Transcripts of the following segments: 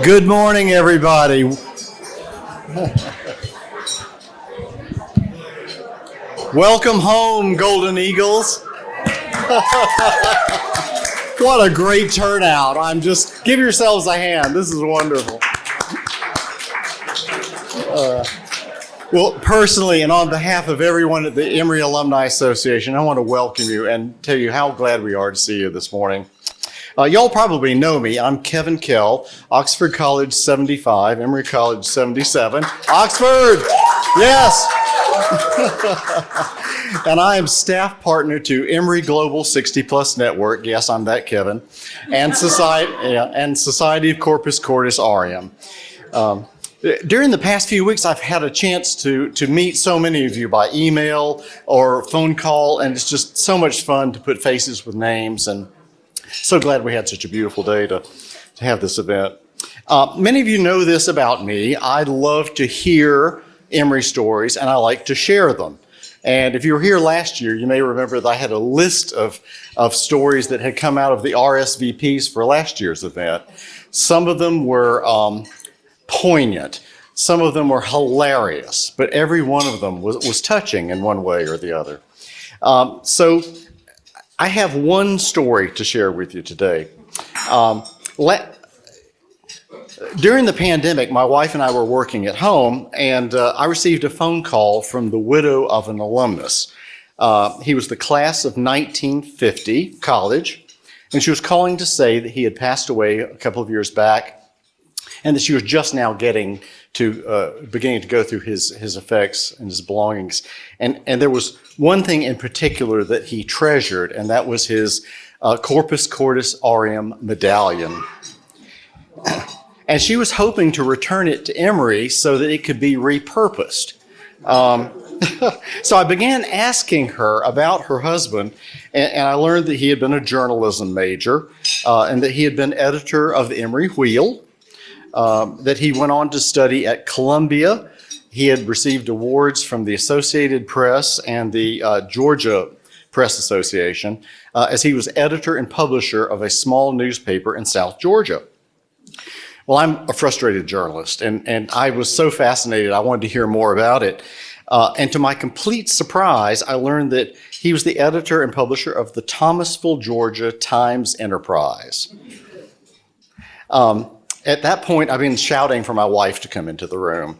Good morning, everybody. Welcome home, Golden Eagles. What a great turnout. Give yourselves a hand. This is wonderful. Well, personally and on behalf of everyone at the Emory Alumni Association, I want to welcome you and tell you how glad we are to see you this morning. Y'all probably know me. I'm Kevin Kell, Oxford College 75, Emory College 77. Oxford! Yes! And I am staff partner to Emory Global 60 Plus Network. Yes, I'm that Kevin. And Society of Corpus, Cordis, Aureum. During the past few weeks, I've had a chance to meet so many of you by email or phone call, and it's just so much fun to put faces with names, and so glad we had such a beautiful day to have this event. Many of you know this about me. I love to hear Emory stories, and I like to share them. And if you were here last year, you may remember that I had a list of stories that had come out of the RSVPs for last year's event. Some of them were poignant. Some of them were hilarious, but every one of them was touching in one way or the other. So I have one story to share with you today. During the pandemic, my wife and I were working at home, and I received a phone call from the widow of an alumnus. He was the class of 1950, college, and she was calling to say that he had passed away a couple of years back, and that she was just now beginning to go through his effects and his belongings. And there was one thing in particular that he treasured, and that was his Corpus Cordis Aureum medallion. And she was hoping to return it to Emory so that it could be repurposed. So I began asking her about her husband, and I learned that he had been a journalism major, and that he had been editor of the Emory Wheel, that he went on to study at Columbia. He had received awards from the Associated Press and the Georgia Press Association, as he was editor and publisher of a small newspaper in South Georgia. Well, I'm a frustrated journalist, and I was so fascinated, I wanted to hear more about it. And to my complete surprise, I learned that he was the editor and publisher of the Thomasville, Georgia Times-Enterprise. At that point, I've been shouting for my wife to come into the room.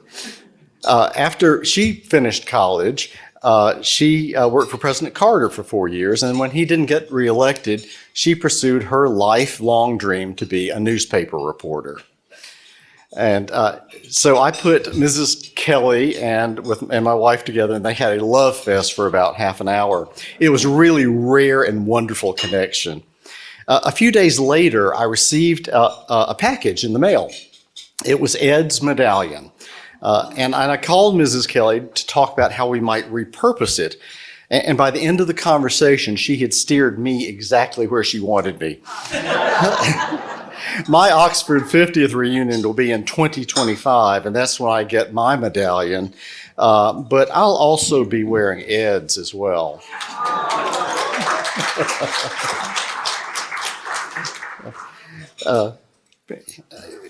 After she finished college, she worked for President Carter for 4 years, and when he didn't get reelected, she pursued her lifelong dream to be a newspaper reporter. And so I put Mrs. Kelly and my wife together, and they had a love fest for about half an hour. It was a really rare and wonderful connection. A few days later, I received a package in the mail. It was Ed's medallion. And I called Mrs. Kelly to talk about how we might repurpose it. And by the end of the conversation, she had steered me exactly where she wanted me. My Oxford 50th reunion will be in 2025, and that's when I get my medallion. But I'll also be wearing Ed's as well.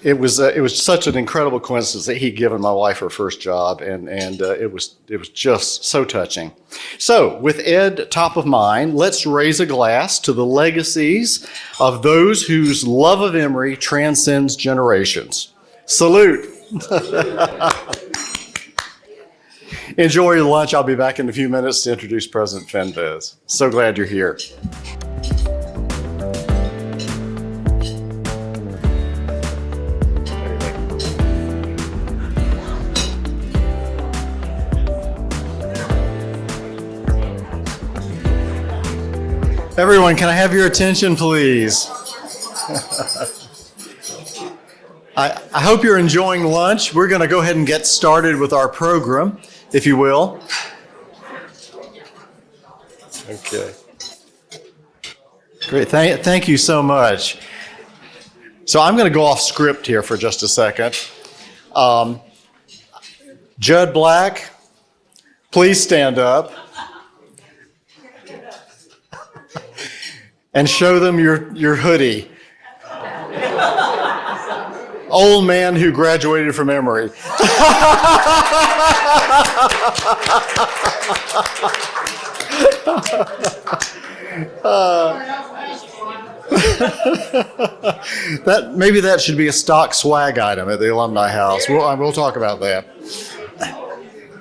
It was such an incredible coincidence that he'd given my wife her first job, and it was just so touching. So, with Ed top of mind, let's raise a glass to the legacies of those whose love of Emory transcends generations. Salute. Enjoy your lunch. I'll be back in a few minutes to introduce President Fenves. So glad you're here. Everyone, can I have your attention, please? I hope you're enjoying lunch. We're going to go ahead and get started with our program, if you will. Okay. Great. Thank you so much. So I'm going to go off script here for just a second. Judd Black, please stand up. And show them your hoodie. old man who graduated from Emory. Maybe that should be a stock swag item at the Alumni House. We'll talk about that.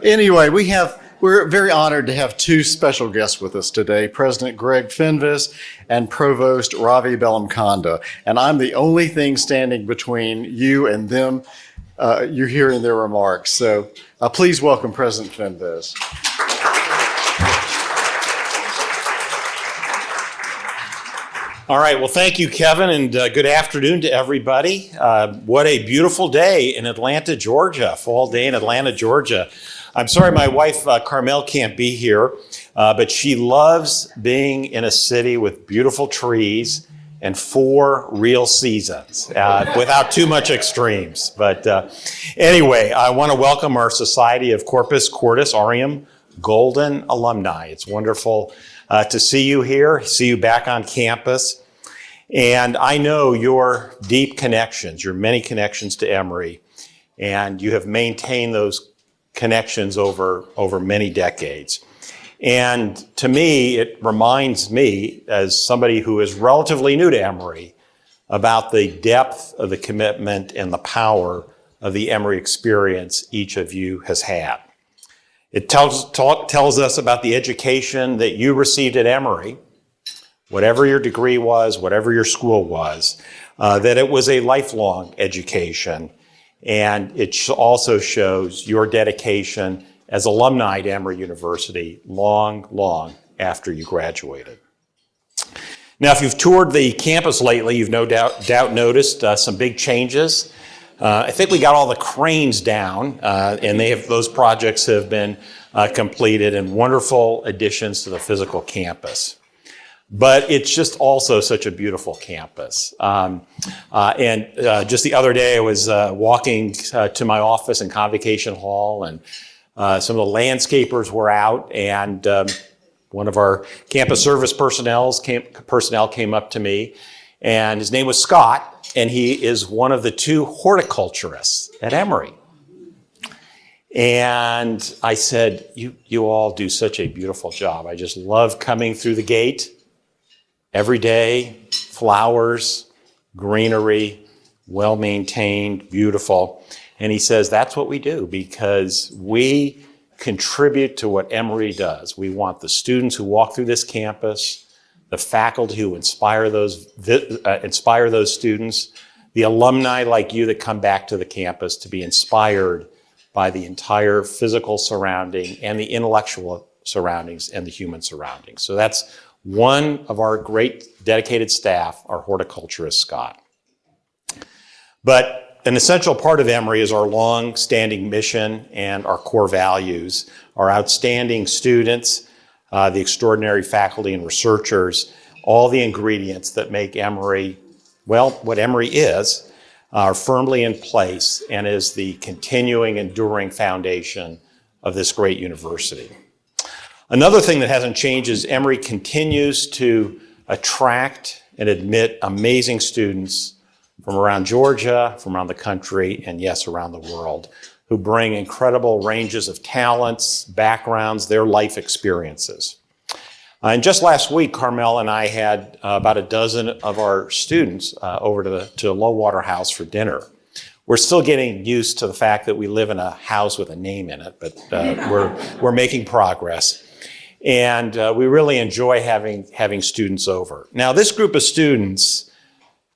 Anyway, we're very honored to have two special guests with us today, President Greg Fenves and Provost Ravi Bellamkonda. And I'm the only thing standing between you and them. You're hearing their remarks. So please welcome President Fenves. All right, well, thank you, Kevin, and good afternoon to everybody. What a beautiful day in Atlanta, Georgia, fall day in Atlanta, Georgia. I'm sorry my wife, Carmel, can't be here, but she loves being in a city with beautiful trees and 4 real seasons without too much extremes. But anyway, I want to welcome our Society of Corpus, Cordis, Aureum, Golden Alumni. It's wonderful to see you here, see you back on campus. And I know your deep connections, your many connections to Emory, and you have maintained those connections over many decades. And to me, it reminds me, as somebody who is relatively new to Emory, about the depth of the commitment and the power of the Emory experience each of you has had. It tells us about the education that you received at Emory, whatever your degree was, whatever your school was, that it was a lifelong education. And it also shows your dedication as alumni at Emory University long after you graduated. Now, if you've toured the campus lately, you've no doubt noticed some big changes. I think we got all the cranes down, and those projects have been completed, and wonderful additions to the physical campus. But it's just also such a beautiful campus. And just the other day, I was walking to my office in Convocation Hall, and some of the landscapers were out, and one of our campus service personnel came up to me, and his name was Scott, and he is one of the 2 horticulturists at Emory. And I said, you all do such a beautiful job. I just love coming through the gate every day, flowers, greenery, well-maintained, beautiful. And he says, that's what we do, because we contribute to what Emory does. We want the students who walk through this campus, the faculty who inspire those students, the alumni like you that come back to the campus to be inspired by the entire physical surrounding and the intellectual surroundings and the human surroundings. So that's one of our great dedicated staff, our horticulturist, Scott. But an essential part of Emory is our long-standing mission and our core values, our outstanding students, the extraordinary faculty and researchers, all the ingredients that make Emory, well, what Emory is, are firmly in place and is the continuing, enduring foundation of this great university. Another thing that hasn't changed is Emory continues to attract and admit amazing students from around Georgia, from around the country, and yes, around the world, who bring incredible ranges of talents, backgrounds, their life experiences. And just last week, Carmel and I had about a dozen of our students over to Low Water House for dinner. We're still getting used to the fact that we live in a house with a name in it, but we're making progress. And we really enjoy having students over. Now, this group of students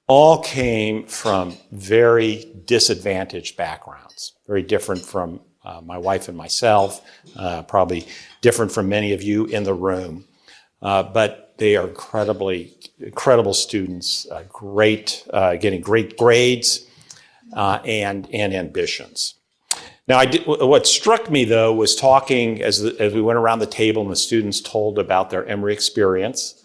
all came from very disadvantaged backgrounds, very different from my wife and myself, probably different from many of you in the room. But they are incredible students, getting great grades and ambitions. Now, what struck me, though, was talking as we went around the table and the students told about their Emory experience,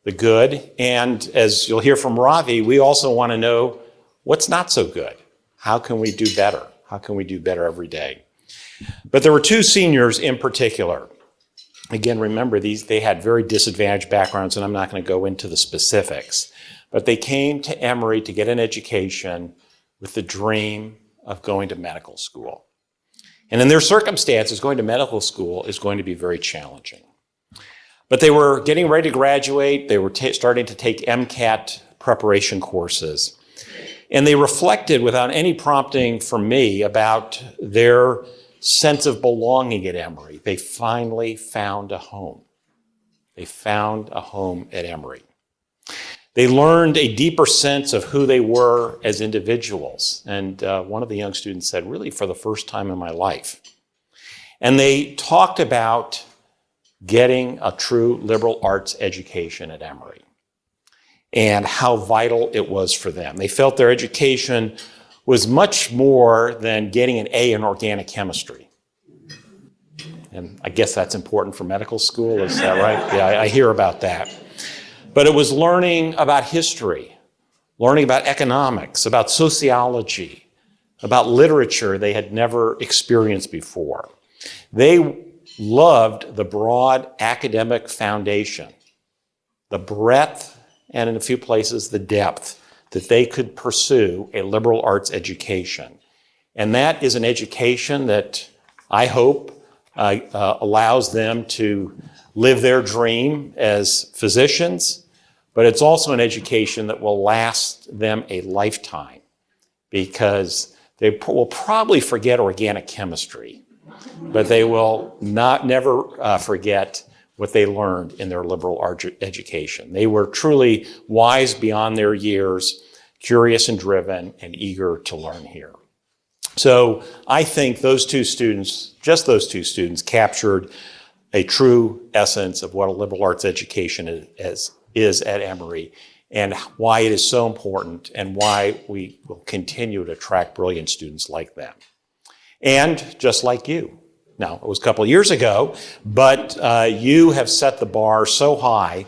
the good, and as you'll hear from Ravi, we also want to know what's not so good. How can we do better? How can we do better every day? But there were 2 seniors in particular. Again, remember, they had very disadvantaged backgrounds, and I'm not going to go into the specifics. But they came to Emory to get an education with the dream of going to medical school. And in their circumstances, going to medical school is going to be very challenging. But they were getting ready to graduate. They were starting to take MCAT preparation courses. And they reflected without any prompting from me about their sense of belonging at Emory. They finally found a home. They found a home at Emory. They learned a deeper sense of who they were as individuals. And one of the young students said, really for the first time in my life. And they talked about getting a true liberal arts education at Emory and how vital it was for them. They felt their education was much more than getting an A in organic chemistry. And I guess that's important for medical school, is that right? Yeah, I hear about that. But it was learning about history, learning about economics, about sociology, about literature they had never experienced before. They loved the broad academic foundation, the breadth, and in a few places, the depth that they could pursue a liberal arts education. And that is an education that I hope allows them to live their dream as physicians, but it's also an education that will last them a lifetime because they will probably forget organic chemistry, but they will never forget what they learned in their liberal arts education. They were truly wise beyond their years, curious and driven, and eager to learn here. So I think those two students, just those two students, captured a true essence of what a liberal arts education is at Emory and why it is so important and why we will continue to attract brilliant students like them. And just like you. Now, it was a couple of years ago, but you have set the bar so high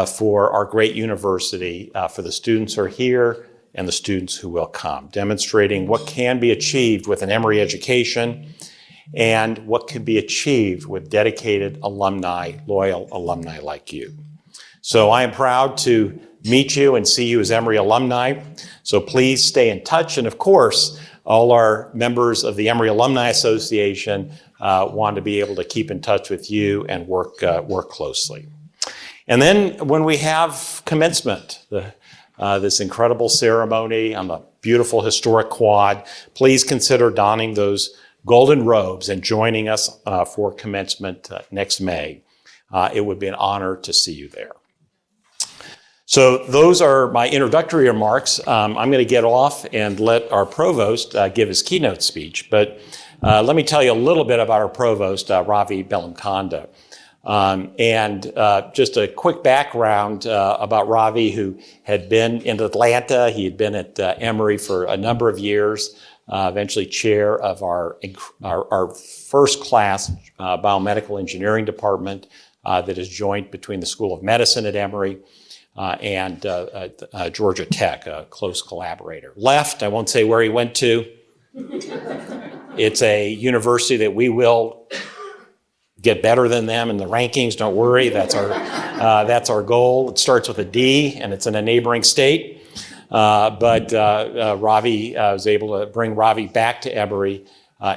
for our great university, for the students who are here and the students who will come, demonstrating what can be achieved with an Emory education and what can be achieved with dedicated alumni, loyal alumni like you. So I am proud to meet you and see you as Emory alumni. So please stay in touch. And of course, all our members of the Emory Alumni Association want to be able to keep in touch with you and work closely. And then when we have commencement, this incredible ceremony on the beautiful historic quad, please consider donning those golden robes and joining us for commencement next May. It would be an honor to see you there. So those are my introductory remarks. I'm going to get off and let our provost give his keynote speech. But let me tell you a little bit about our provost, Ravi Bellamkonda. Just a quick background about Ravi, who had been in Atlanta. He had been at Emory for a number of years, eventually chair of our first class biomedical engineering department that is joint between the School of Medicine at Emory and Georgia Tech, a close collaborator. Left, I won't say where he went to. It's a university that we will get better than them in the rankings, don't worry, that's our goal. It starts with a D and it's in a neighboring state. But Ravi, I was able to bring Ravi back to Emory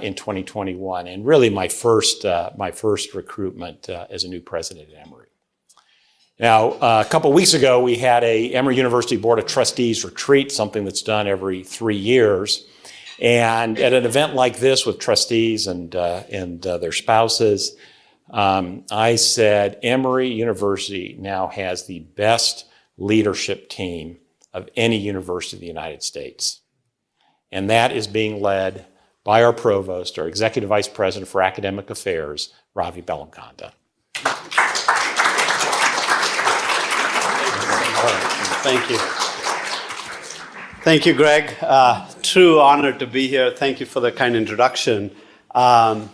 in 2021, and really my first recruitment as a new president at Emory. Now, a couple of weeks ago, we had a Emory University Board of Trustees retreat, something that's done every 3 years. And at an event like this with trustees and their spouses, I said, Emory University now has the best leadership team of any university in the United States. And that is being led by our provost, our executive vice president for academic affairs, Ravi Bellamkonda. Thank you. Thank you, Greg. True honor to be here. Thank you for the kind introduction. I've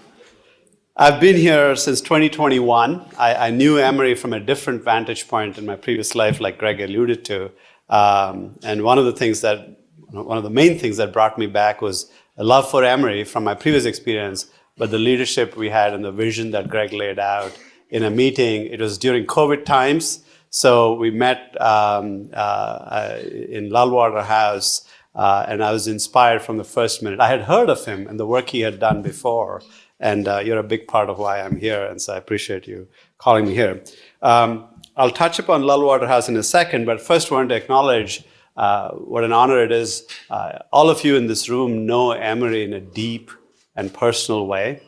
been here since 2021. I knew Emory from a different vantage point in my previous life, like Greg alluded to. And one of the main things that brought me back was a love for Emory from my previous experience, but the leadership we had and the vision that Greg laid out in a meeting. It was during COVID times. So we met in Lalwater House and I was inspired from the first minute. I had heard of him and the work he had done before, and you're a big part of why I'm here, and so I appreciate you calling me here. I'll touch upon Lullwater House in a second, but first I want to acknowledge what an honor it is. All of you in this room know Emory in a deep and personal way,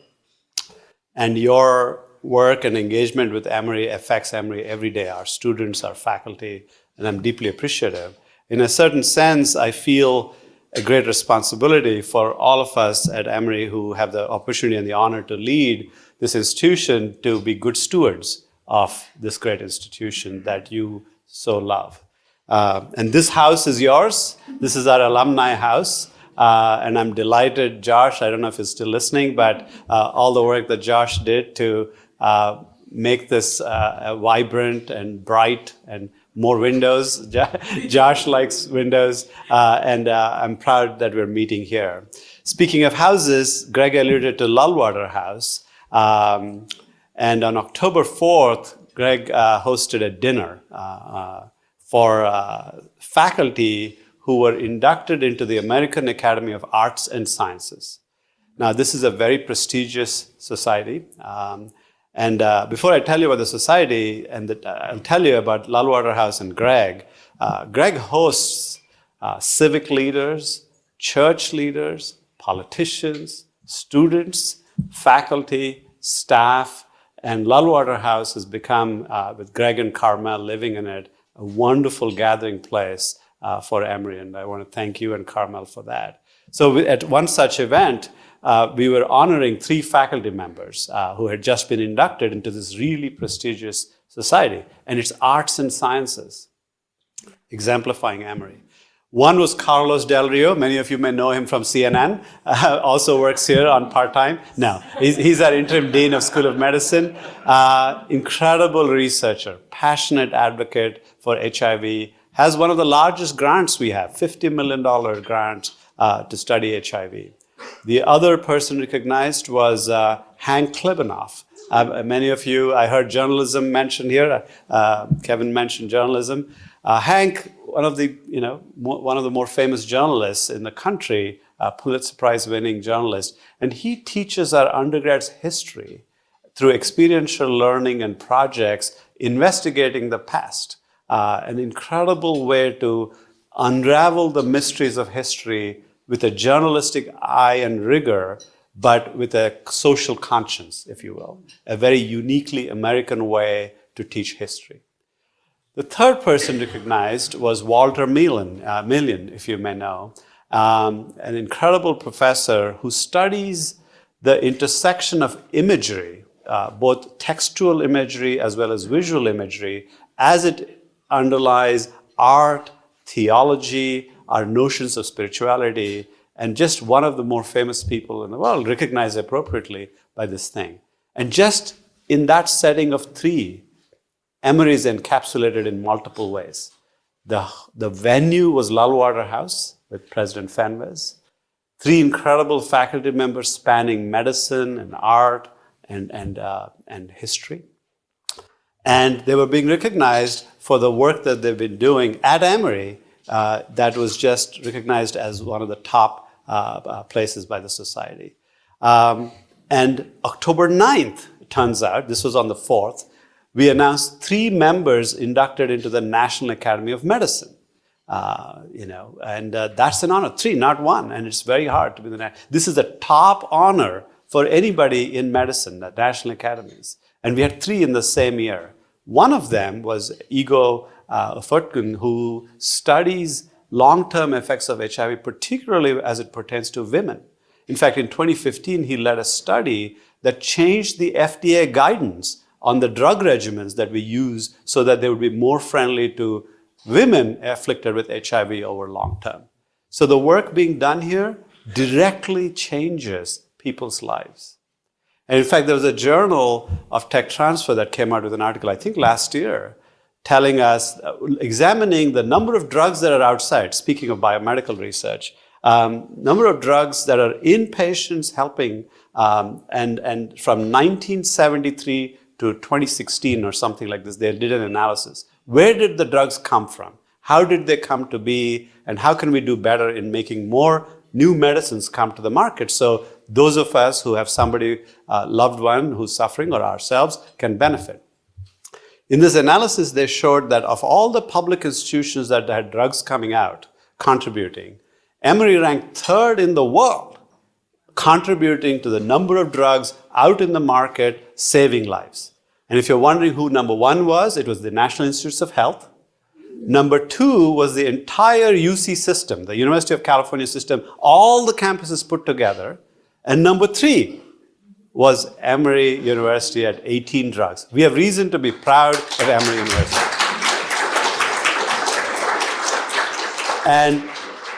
and your work and engagement with Emory affects Emory every day, our students, our faculty, and I'm deeply appreciative. In a certain sense, I feel a great responsibility for all of us at Emory who have the opportunity and the honor to lead this institution to be good stewards of this great institution that you so love. And this house is yours. This is our alumni house. And I'm delighted, Josh, I don't know if he's still listening, but all the work that Josh did to make this vibrant and bright and more windows. Josh likes windows, and I'm proud that we're meeting here. Speaking of houses, Greg alluded to Lullwater House. And on October 4th, Greg hosted a dinner for faculty who were inducted into the American Academy of Arts and Sciences. Now, this is a very prestigious society. And before I tell you about the society, and I'll tell you about Lullwater House and Greg. Greg hosts civic leaders, church leaders, politicians, students, faculty, staff, and Lullwater House has become, with Greg and Carmel living in it, a wonderful gathering place for Emory, and I want to thank you and Carmel for that. So at one such event, we were honoring 3 faculty members who had just been inducted into this really prestigious society, and it's arts and sciences, exemplifying Emory. One was Carlos Del Rio. Many of you may know him from CNN. Also works here on part-time. No, he's our interim dean of School of Medicine. Incredible researcher, passionate advocate for HIV. Has one of the largest grants we have, $50 million grant to study HIV. The other person recognized was Hank Klebanoff. Many of you, I heard journalism mentioned here. Kevin mentioned journalism. Hank, one of the more famous journalists in the country, Pulitzer Prize winning journalist, and he teaches our undergrads history through experiential learning and projects investigating the past. An incredible way to unravel the mysteries of history with a journalistic eye and rigor, but with a social conscience, if you will. A very uniquely American way to teach history. The third person recognized was Walter Millian, if you may know, an incredible professor who studies the intersection of imagery, both textual imagery as well as visual imagery, as it underlies art, theology, our notions of spirituality, and just one of the more famous people in the world, recognized appropriately by this thing. And just in that setting of 3, Emory is encapsulated in multiple ways. The venue was Lullwater House with President Fenwes. 3 incredible faculty members spanning medicine and art and history. And they were being recognized for the work that they've been doing at Emory that was just recognized as one of the top places by the society. And October 9th, it turns out, this was on the 4th, we announced 3 members inducted into the National Academy of Medicine. And that's an honor, 3, not 1, and it's very hard to be the This is a top honor for anybody in medicine, the National Academies. And we had 3 in the same year. One of them was Igo Fortgun, who studies long-term effects of HIV, particularly as it pertains to women. In fact, in 2015, he led a study that changed the FDA guidance on the drug regimens that we use so that they would be more friendly to women afflicted with HIV over long term. So the work being done here directly changes people's lives. And in fact, there was a journal of tech transfer that came out with an article, I think last year, telling us, examining the number of drugs that are outside, speaking of biomedical research, number of drugs that are in patients helping, and from 1973 to 2016 or something like this, they did an analysis. Where did the drugs come from? How did they come to be? And how can we do better in making more new medicines come to the market so those of us who have somebody, loved one who's suffering or ourselves can benefit? In this analysis, they showed that of all the public institutions that had drugs coming out, contributing, Emory ranked third in the world, contributing to the number of drugs out in the market, saving lives. And if you're wondering who number one was, it was the National Institutes of Health. Number two was the entire UC system, the University of California system, all the campuses put together. And number three was Emory University at 18 drugs. We have reason to be proud of Emory University.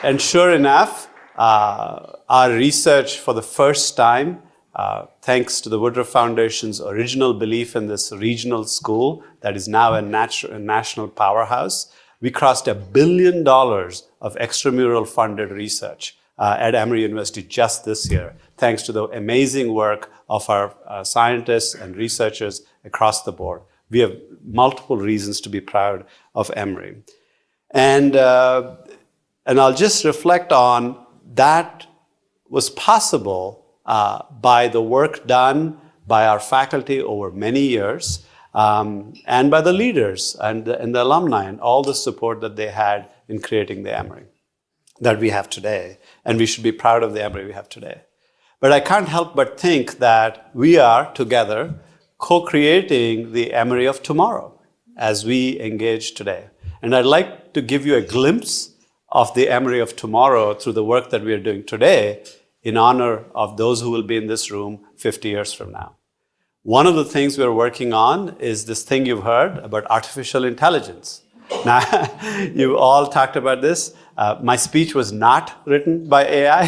And sure enough, our research for the first time, thanks to the Woodruff Foundation's original belief in this regional school that is now a national powerhouse, we crossed $1 billion of extramural funded research at Emory University just this year, thanks to the amazing work of our scientists and researchers across the board. We have multiple reasons to be proud of Emory. And I'll just reflect on that was possible by the work done by our faculty over many years, and by the leaders and the alumni and all the support that they had in creating the Emory that we have today. And we should be proud of the Emory we have today. But I can't help but think that we are together co-creating the Emory of tomorrow as we engage today. And I'd like to give you a glimpse of the Emory of tomorrow through the work that we are doing today in honor of those who will be in this room 50 years from now. One of the things we're working on is this thing you've heard about artificial intelligence. Now, you all talked about this. My speech was not written by AI,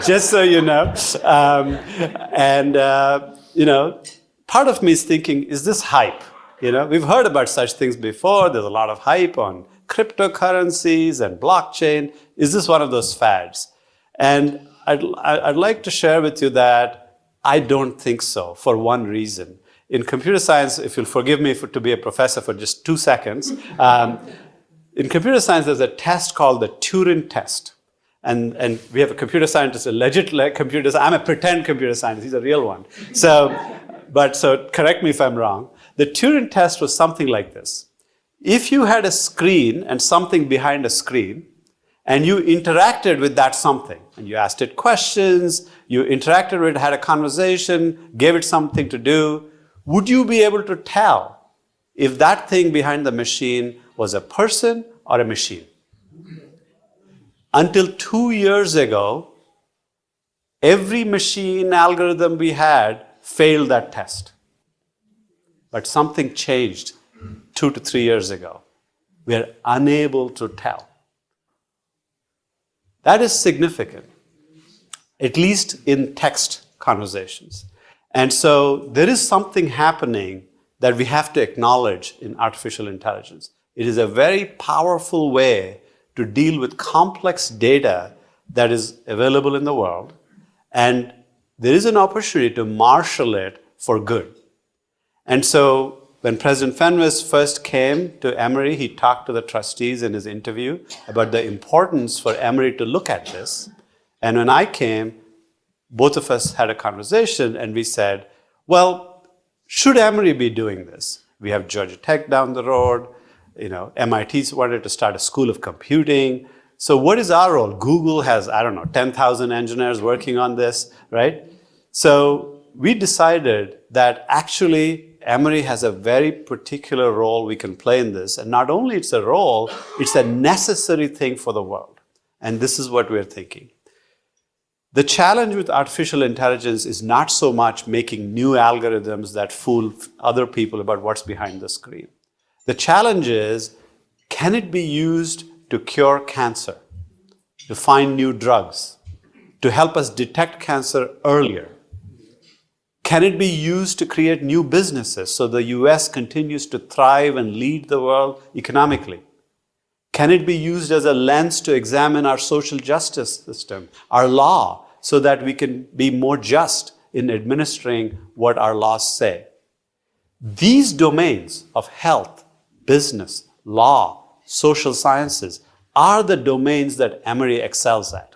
just so you know. Part of me is thinking, is this hype? We've heard about such things before. There's a lot of hype on cryptocurrencies and blockchain. Is this one of those fads? And I'd like to share with you that I don't think so, for one reason. In computer science, if you'll forgive me to be a professor for just 2 seconds, in computer science, there's a test called the Turing test. And we have a computer scientist, a legit computer scientist. I'm a pretend computer scientist. He's a real one. So correct me if I'm wrong. The Turing test was something like this. If you had a screen and something behind a screen, and you interacted with that something, and you asked it questions, you interacted with it, had a conversation, gave it something to do, would you be able to tell if that thing behind the machine was a person or a machine? Until 2 years ago, every machine algorithm we had failed that test. But something changed 2 to 3 years ago. We are unable to tell. That is significant, at least in text conversations. And so there is something happening that we have to acknowledge in artificial intelligence. It is a very powerful way to deal with complex data that is available in the world. And there is an opportunity to marshal it for good. And so when President Fenwick first came to Emory, he talked to the trustees in his interview about the importance for Emory to look at this. And when I came, both of us had a conversation and we said, well, should Emory be doing this? We have Georgia Tech down the road. MIT wanted to start a school of computing. So what is our role? Google has, 10,000 engineers working on this, right? So we decided that actually Emory has a very particular role we can play in this. And not only it's a role, it's a necessary thing for the world. And this is what we're thinking. The challenge with artificial intelligence is not so much making new algorithms that fool other people about what's behind the screen. The challenge is, can it be used to cure cancer, to find new drugs, to help us detect cancer earlier? Can it be used to create new businesses so the US continues to thrive and lead the world economically? Can it be used as a lens to examine our social justice system, our law, so that we can be more just in administering what our laws say? These domains of health, business, law, social sciences are the domains that Emory excels at.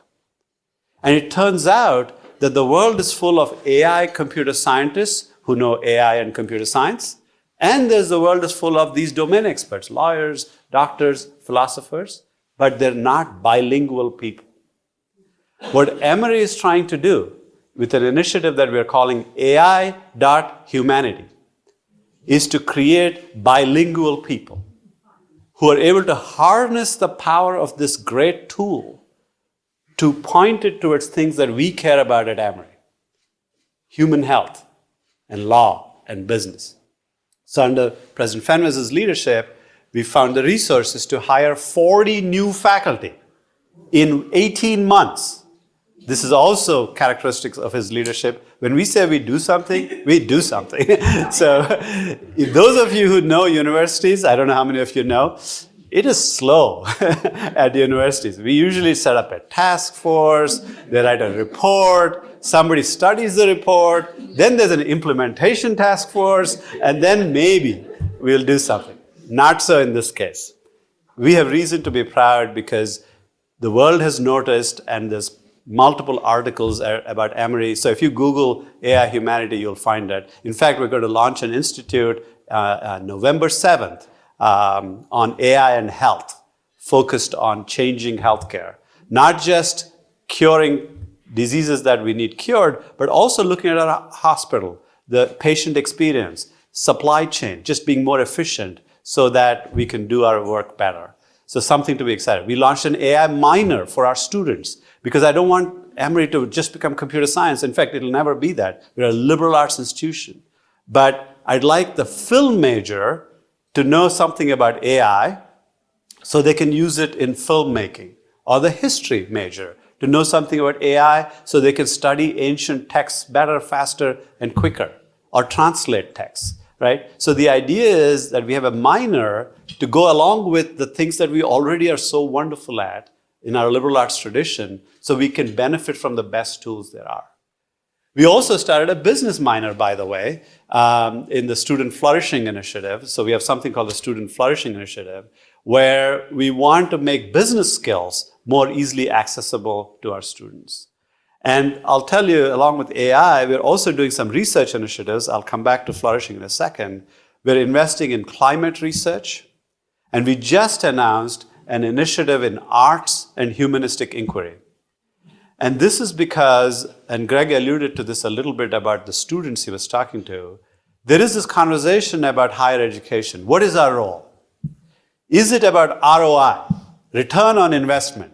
And it turns out that the world is full of AI computer scientists who know AI and computer science, and the world is full of these domain experts, lawyers, doctors, philosophers, but they're not bilingual people. What Emory is trying to do with an initiative that we're calling AI.Humanity is to create bilingual people who are able to harness the power of this great tool to point it towards things that we care about at Emory: human health and law and business. So under President Fenwise's leadership, we found the resources to hire 40 new faculty in 18 months. This is also characteristics of his leadership. When we say we do something, we do something. So if those of you who know universities, I don't know how many of you know, it is slow at universities. We usually set up a task force, they write a report, somebody studies the report, then there's an implementation task force, and then maybe we'll do something. Not so in this case. We have reason to be proud because the world has noticed, and there's multiple articles about Emory. So if you Google AI Humanity, you'll find it. In fact, we're going to launch an institute November 7th on AI and health, focused on changing healthcare. Not just curing diseases that we need cured, but also looking at our hospital, the patient experience, supply chain, just being more efficient so that we can do our work better. So something to be excited. We launched an AI minor for our students because I don't want Emory to just become computer science. In fact, it'll never be that. We're a liberal arts institution. But I'd like the film major to know something about AI so they can use it in filmmaking, or the history major to know something about AI so they can study ancient texts better, faster, and quicker, or translate texts, right? So the idea is that we have a minor to go along with the things that we already are so wonderful at in our liberal arts tradition, so we can benefit from the best tools there are. We also started a business minor, by the way, in the Student Flourishing Initiative. So we have something called the Student Flourishing Initiative, where we want to make business skills more easily accessible to our students. And I'll tell you, along with AI, we're also doing some research initiatives. I'll come back to flourishing in a second. We're investing in climate research, and we just announced an initiative in arts and humanistic inquiry. And this is because, and Greg alluded to this a little bit about the students he was talking to, there is this conversation about higher education. What is our role? Is it about ROI, return on investment?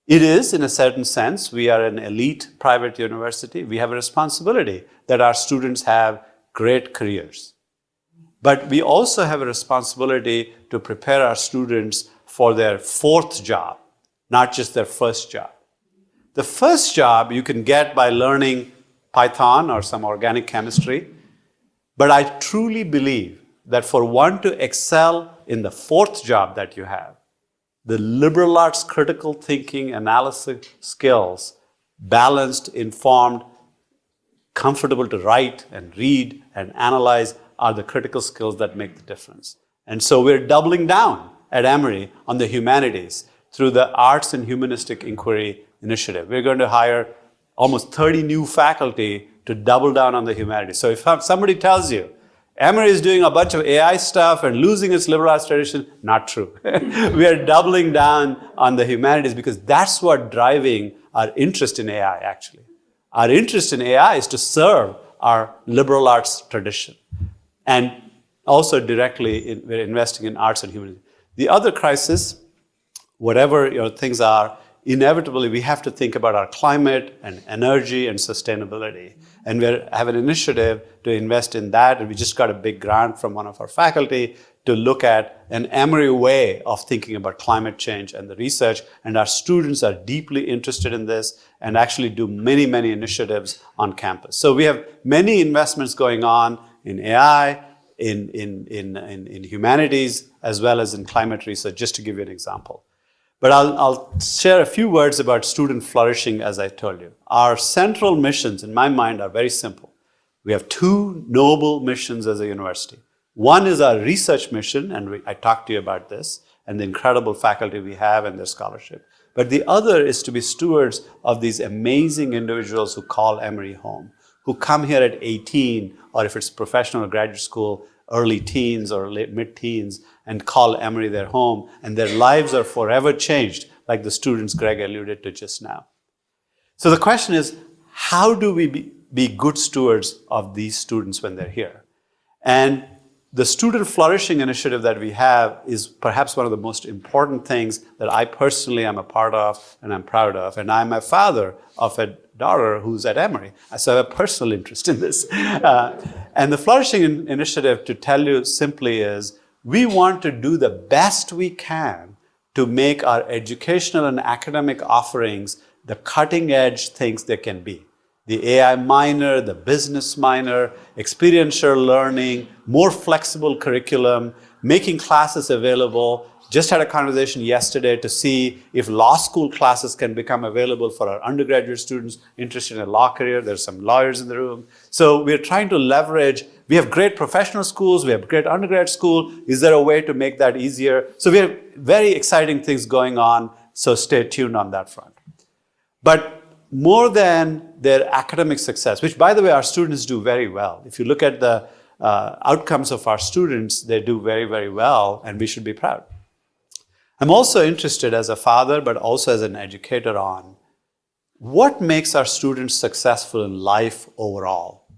It is, in a certain sense. We are an elite private university. We have a responsibility that our students have great careers. But we also have a responsibility to prepare our students for their fourth job, not just their first job. The first job you can get by learning Python or some organic chemistry, but I truly believe that for one to excel in the fourth job that you have, the liberal arts critical thinking analysis skills, balanced, informed, comfortable to write and read and analyze, are the critical skills that make the difference. And so we're doubling down at Emory on the humanities through the Arts and Humanistic Inquiry Initiative. We're going to hire almost 30 new faculty to double down on the humanities. So if somebody tells you, Emory is doing a bunch of AI stuff and losing its liberal arts tradition, not true. We are doubling down on the humanities because that's what's driving our interest in AI, actually. Our interest in AI is to serve our liberal arts tradition. And also directly, we're investing in arts and humanities. The other crisis, whatever your things are, inevitably we have to think about our climate and energy and sustainability. And we have an initiative to invest in that. And we just got a big grant from one of our faculty to look at an Emory way of thinking about climate change and the research. And our students are deeply interested in this and actually do many, many initiatives on campus. So we have many investments going on in AI, in humanities, as well as in climate research, just to give you an example. But I'll share a few words about student flourishing, as I told you. Our central missions, in my mind, are very simple. We have two noble missions as a university. One is our research mission, and I talked to you about this, and the incredible faculty we have and their scholarship. But the other is to be stewards of these amazing individuals who call Emory home, who come here at 18, or if it's professional or graduate school, early teens or late mid-teens, and call Emory their home, and their lives are forever changed, like the students Greg alluded to just now. So the question is, how do we be good stewards of these students when they're here? And the Student Flourishing Initiative that we have is perhaps one of the most important things that I personally am a part of and I'm proud of. And I'm a father of a daughter who's at Emory, so I have a personal interest in this. And the Flourishing Initiative, to tell you simply, is we want to do the best we can to make our educational and academic offerings the cutting edge things they can be. The AI minor, the business minor, experiential learning, more flexible curriculum, making classes available. Just had a conversation yesterday to see if law school classes can become available for our undergraduate students interested in a law career. There's some lawyers in the room. So we're trying to leverage, we have great professional schools, we have great undergrad school. Is there a way to make that easier? So we have very exciting things going on, so stay tuned on that front. But more than their academic success, which, by the way, our students do very well. If you look at the outcomes of our students, they do very, very well, and we should be proud. I'm also interested as a father, but also as an educator, on what makes our students successful in life overall.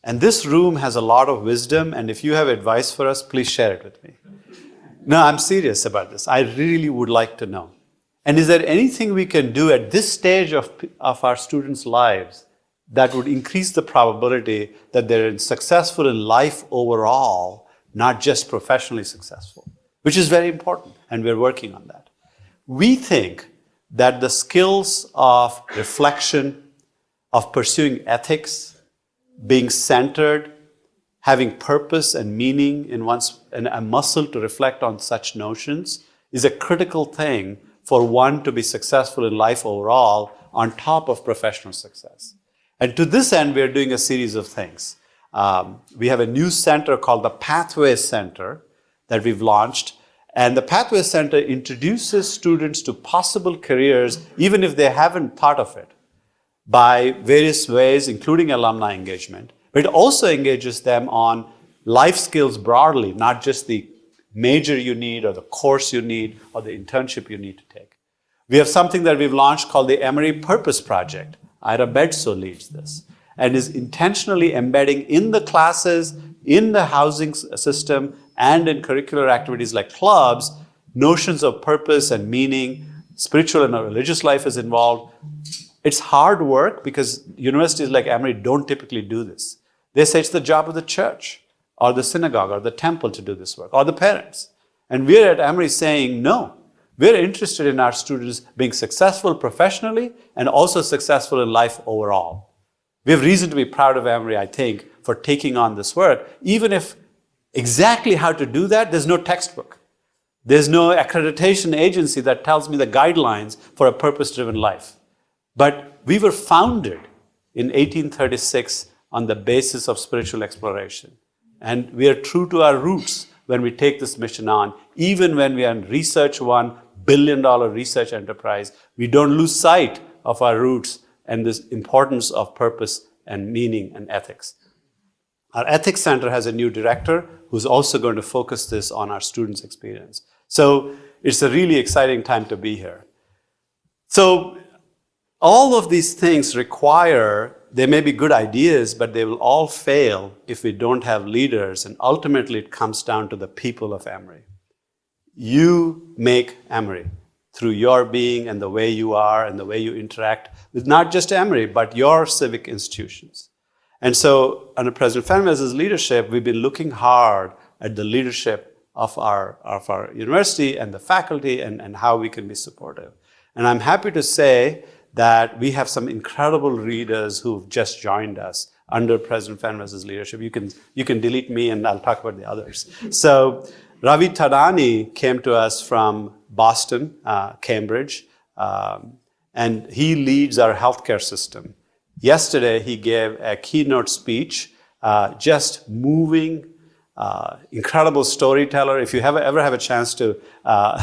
And this room has a lot of wisdom, and if you have advice for us, please share it with me. No, I'm serious about this. I really would like to know. And is there anything we can do at this stage of our students' lives that would increase the probability that they're successful in life overall, not just professionally successful, which is very important, and we're working on that. We think that the skills of reflection, of pursuing ethics, being centered, having purpose and meaning and a muscle to reflect on such notions is a critical thing for one to be successful in life overall on top of professional success. And to this end, we are doing a series of things. We have a new center called the Pathways Center that we've launched. And the Pathways Center introduces students to possible careers, even if they haven't thought of it, by various ways, including alumni engagement. But it also engages them on life skills broadly, not just the major you need or the course you need or the internship you need to take. We have something that we've launched called the Emory Purpose Project. Ira Bedso leads this and is intentionally embedding in the classes, in the housing system, and in curricular activities like clubs, notions of purpose and meaning. Spiritual and religious life is involved. It's hard work because universities like Emory don't typically do this. They say it's the job of the church or the synagogue or the temple to do this work, or the parents. And we're at Emory saying, no, we're interested in our students being successful professionally and also successful in life overall. We have reason to be proud of Emory, I think, for taking on this work, even if exactly how to do that, there's no textbook. There's no accreditation agency that tells me the guidelines for a purpose-driven life. But we were founded in 1836 on the basis of spiritual exploration. And we are true to our roots when we take this mission on. Even when we are in research, $1 billion research enterprise, we don't lose sight of our roots and this importance of purpose and meaning and ethics. Our ethics center has a new director who's also going to focus this on our students' experience. So it's a really exciting time to be here. So all of these things require, they may be good ideas, but they will all fail if we don't have leaders. And ultimately, it comes down to the people of Emory. You make Emory through your being and the way you are and the way you interact with not just Emory, but your civic institutions. And so under President Fenwez's leadership, we've been looking hard at the leadership of our university and the faculty and how we can be supportive. And I'm happy to say that we have some incredible readers who've just joined us under President Fenwez's leadership. You can delete me and I'll talk about the others. So Ravi Tadani came to us from Boston, Cambridge, and he leads our healthcare system. Yesterday, he gave a keynote speech, just moving, incredible storyteller. If you ever have a chance to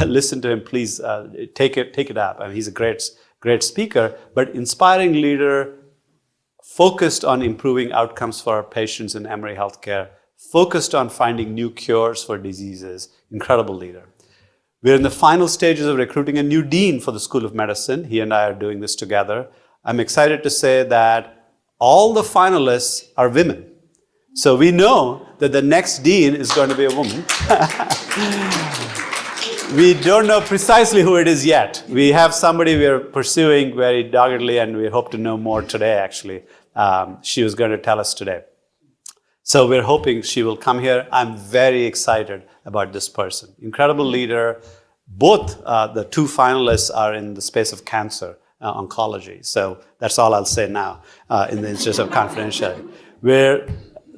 listen to him, please take it up. I mean, he's a great speaker, but inspiring leader, focused on improving outcomes for our patients in Emory Healthcare, focused on finding new cures for diseases. Incredible leader. We're in the final stages of recruiting a new dean for the School of Medicine. He and I are doing this together. I'm excited to say that all the finalists are women. So we know that the next dean is going to be a woman. We don't know precisely who it is yet. We have somebody we are pursuing very doggedly, and we hope to know more today, actually. She was going to tell us today. So we're hoping she will come here. I'm very excited about this person. Incredible leader. Both the two finalists are in the space of cancer oncology. So that's all I'll say now in the interest of confidentiality. We're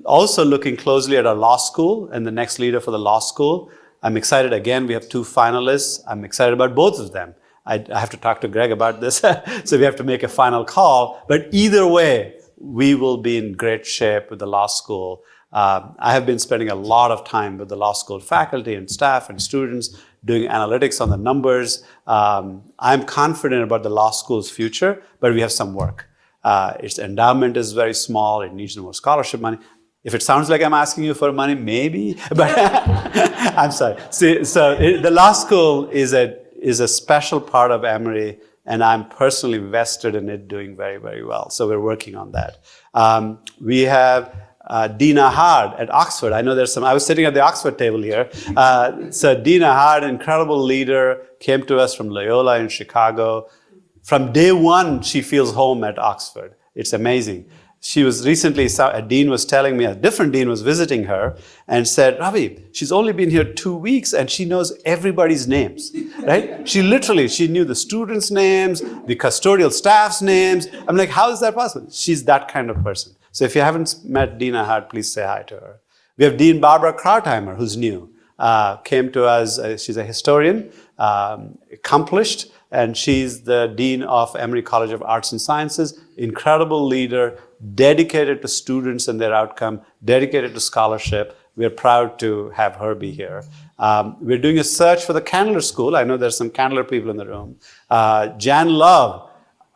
also looking closely at our law school and the next leader for the law school. I'm excited again. We have two finalists. I'm excited about both of them. I have to talk to Greg about this. So we have to make a final call. But either way, we will be in great shape with the law school. I have been spending a lot of time with the law school faculty and staff and students doing analytics on the numbers. I'm confident about the law school's future, but we have some work. Its endowment is very small. It needs more scholarship money. If it sounds like I'm asking you for money, maybe, but I'm sorry. The law school is a special part of Emory, and I'm personally vested in it doing very, very well. So we're working on that. We have Dina Hard at Oxford. I know I was sitting at the Oxford table here. So Dina Hard, incredible leader, came to us from Loyola in Chicago. From day one, she feels home at Oxford. It's amazing. She was recently, a dean was telling me, a different dean was visiting her and said, Ravi, she's only been here 2 weeks and she knows everybody's names, right? She knew the students' names, the custodial staff's names. I'm like, how is that possible? She's that kind of person. So if you haven't met Dina Hart, please say hi to her. We have Dean Barbara Krautheimer, who's new, came to us. She's a historian, accomplished, and she's the Dean of Emory College of Arts and Sciences. Incredible leader, dedicated to students and their outcome, dedicated to scholarship. We're proud to have her be here. We're doing a search for the Candler School. I know there's some Candler people in the room. Jan Love.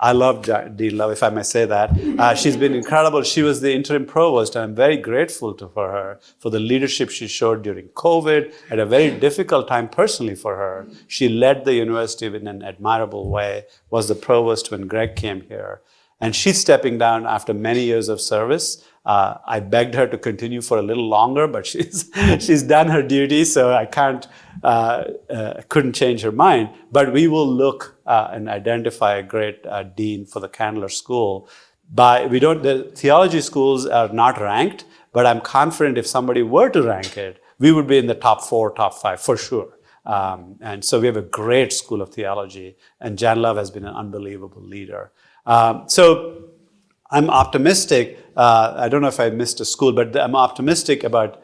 I love Dean Love, if I may say that. She's been incredible. She was the interim provost, and I'm very grateful for her for the leadership she showed during COVID at a very difficult time personally for her. She led the university in an admirable way, was the provost when Greg came here. And she's stepping down after many years of service. I begged her to continue for a little longer, but she's done her duty, so I couldn't change her mind. But we will look and identify a great dean for the Candler School. The theology schools are not ranked, but I'm confident if somebody were to rank it, we would be in the top 4, top 5 for sure. And so we have a great school of theology, and Jan Love has been an unbelievable leader. So I'm optimistic. I don't know if I missed a school, but I'm optimistic about,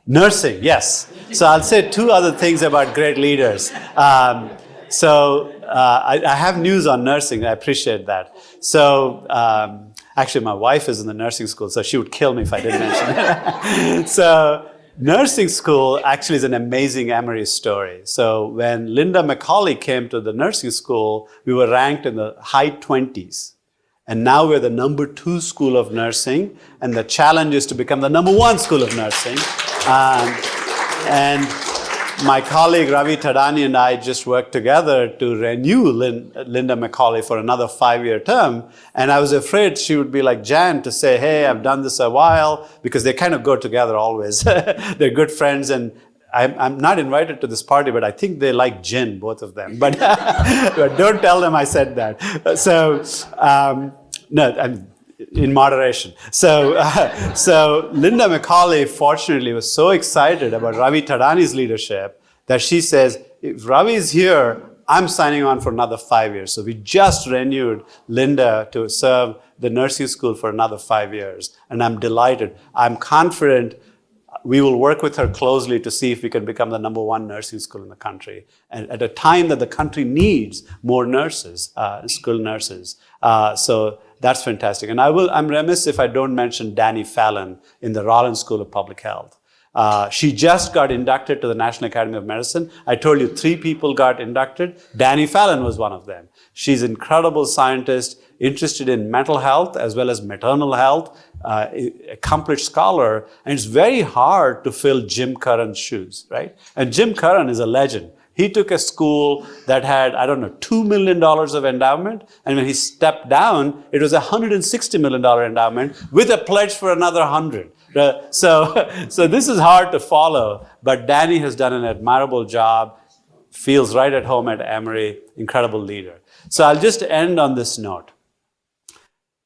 Nursing, yes. So I'll say 2 other things about great leaders. I have news on nursing. I appreciate that. So actually, my wife is in the nursing school, so she would kill me if I didn't mention it. So nursing school actually is an amazing Emory story. So when Linda McCauley came to the nursing school, we were ranked in the high 20s. And now we're the number 2 school of nursing, and the challenge is to become the number 1 school of nursing. And my colleague Ravi Tadani and I just worked together to renew Linda McCauley for another 5-year term. And I was afraid she would be like Jan to say, hey, I've done this a while, because they kind of go together always. They're good friends, and I'm not invited to this party, but I think they like gin, both of them. But, but don't tell them I said that. So, no, I'm in moderation. So Linda McCauley, fortunately, was so excited about Ravi Tadani's leadership that she says, if Ravi is here, I'm signing on for another 5 years. So we just renewed Linda to serve the nursing school for another 5 years. And I'm delighted. I'm confident we will work with her closely to see if we can become the #1 nursing school in the country. And at a time that the country needs more nurses, school nurses. So that's fantastic. And I'm remiss if I don't mention Danny Fallon in the Rollins School of Public Health. She just got inducted to the National Academy of Medicine. I told you 3 people got inducted. Danny Fallon was one of them. She's an incredible scientist, interested in mental health as well as maternal health, accomplished scholar, and it's very hard to fill Jim Curran's shoes, right? And Jim Curran is a legend. He took a school that had, $2 million of endowment, and when he stepped down, it was a $160 million endowment with a pledge for another 100. So this is hard to follow, but Danny has done an admirable job, feels right at home at Emory, incredible leader. So I'll just end on this note.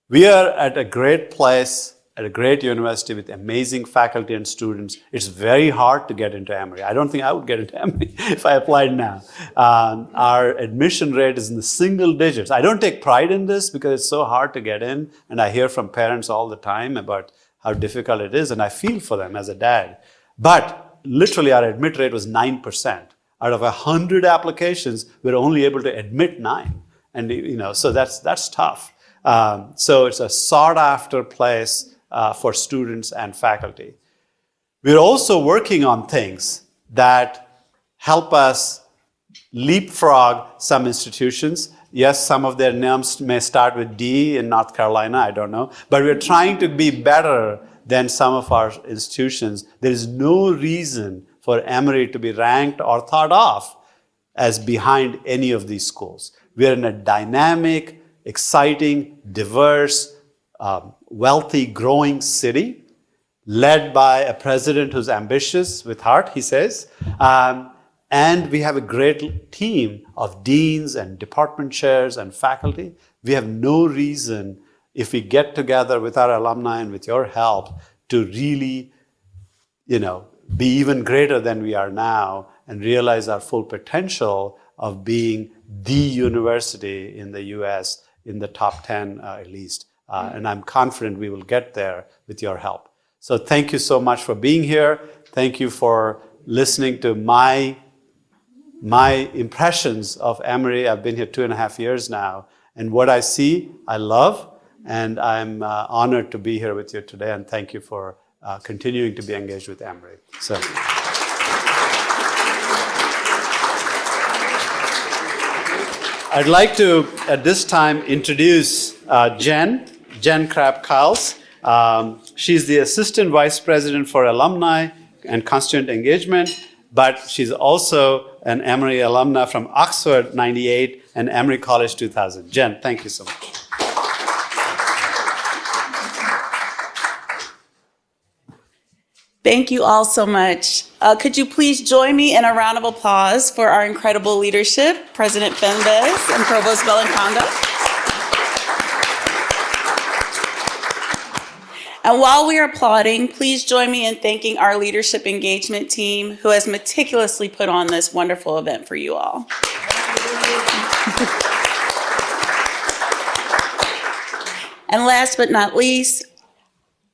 We are at a great place, at a great university with amazing faculty and students. It's very hard to get into Emory. I don't think I would get into Emory if I applied now. Our admission rate is in the single digits. I don't take pride in this because it's so hard to get in, and I hear from parents all the time about how difficult it is, and I feel for them as a dad. But literally our admit rate was 9%. Out of 100 applications, we're only able to admit 9. And so that's tough. So it's a sought after place for students and faculty. We're also working on things that help us leapfrog some institutions. Yes, some of their names may start with D in North Carolina, I don't know. But we're trying to be better than some of our institutions. There is no reason for Emory to be ranked or thought of as behind any of these schools. We are in a dynamic, exciting, diverse, wealthy, growing city, led by a president who's ambitious with heart, he says. And we have a great team of deans and department chairs and faculty. We have no reason, if we get together with our alumni and with your help, to really, be even greater than we are now and realize our full potential of being the university in the US in the top 10 at least. And I'm confident we will get there with your help. So thank you so much for being here. Thank you for listening to my impressions of Emory. I've been here 2.5 years now. And what I see, I love. And I'm honored to be here with you today. And thank you for continuing to be engaged with Emory. So. I'd like to, at this time, introduce Jen Crabb-Kyles. She's the Assistant Vice President for Alumni and Constituent Engagement, but she's also an Emory alumna from Oxford 98 and Emory College 2000. Jen, thank you so much. Thank you all so much. Could you please join me in a round of applause for our incredible leadership, President Fembes and Provost Belanconga. And while we are applauding, please join me in thanking our leadership engagement team who has meticulously put on this wonderful event for you all. And last but not least,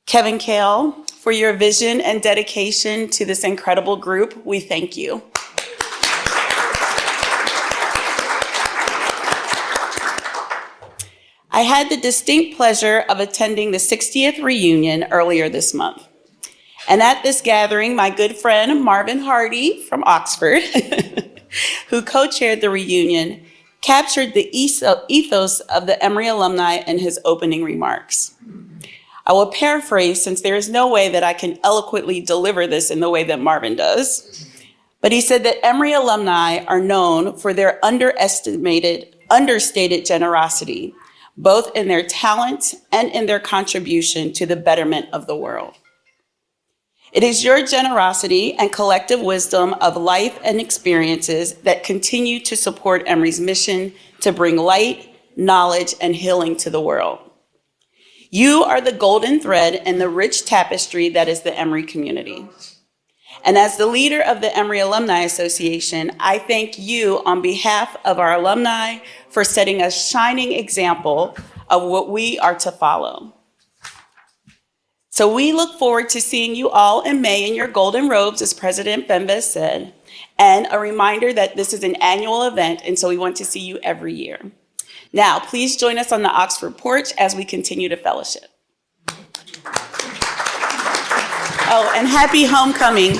Kevin Kale, for your vision and dedication to this incredible group, we thank you. I had the distinct pleasure of attending the 60th reunion earlier this month. And at this gathering, my good friend Marvin Hardy from Oxford, who co-chaired the reunion, captured the ethos of the Emory alumni in his opening remarks. I will paraphrase since there is no way that I can eloquently deliver this in the way that Marvin does. But he said that Emory alumni are known for their understated generosity, both in their talent and in their contribution to the betterment of the world. It is your generosity and collective wisdom of life and experiences that continue to support Emory's mission to bring light, knowledge, and healing to the world. You are the golden thread in the rich tapestry that is the Emory community. And as the leader of the Emory Alumni Association, I thank you on behalf of our alumni for setting a shining example of what we are to follow. So we look forward to seeing you all in May in your golden robes, as President Bemba said. And a reminder that this is an annual event, and so we want to see you every year. Now, please join us on the Oxford porch as we continue to fellowship. Oh, and happy homecoming.